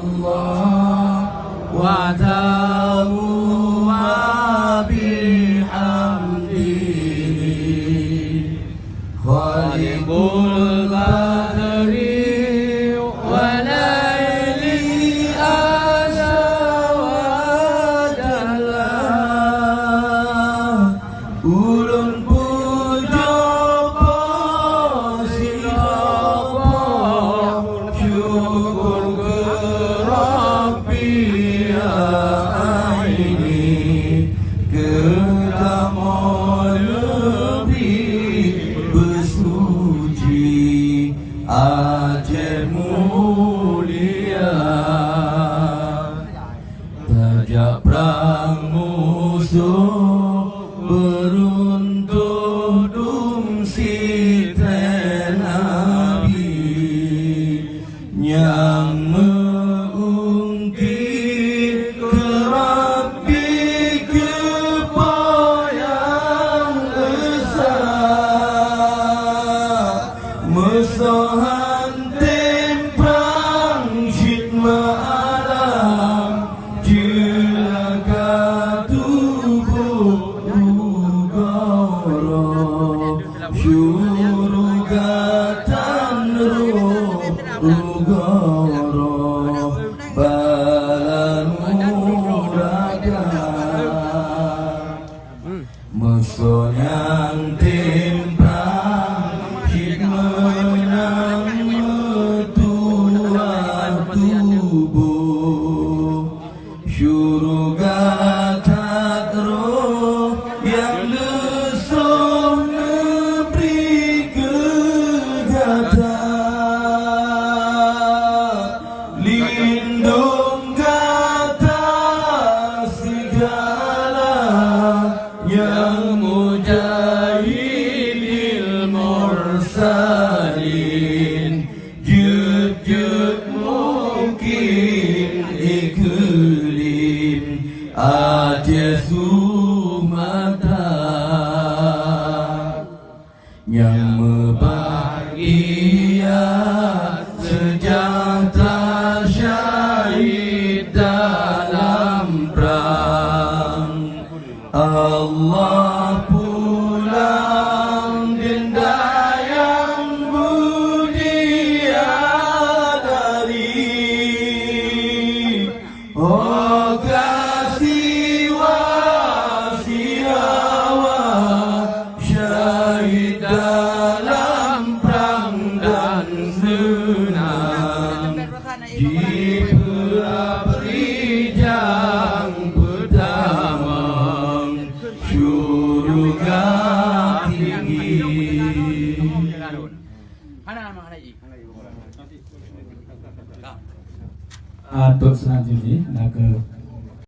Subhanallah wa ta'ala bihamdihi Khalibul badri wa layli asa wa jalla ulun puja posirapa syukur ke Rabbi aini kita mau lebih bersuci Aceh mulia tajak perang musuh beruntuh dungsi Nabi yang mengungkit ke Rabbi kepoyang besar musuhan temprang syitma alam jelaka tubuh ugara syurugatan ruh ugara balanuraga musuh yang temprang menang metuah tubuh syurugat roh yang lesuh neberi kegata lindung kata segala yang mujahidil mursalin jut-jut mungkin iklim Aceh Sumatera yang membahagia sejahtera syahid dalam perang Allah pulang denda yang budia dari oh kasih wasiawa syahid dalam perang dan senang di perijang pertama syurga tinggi. Atuk selanjutnya nak ke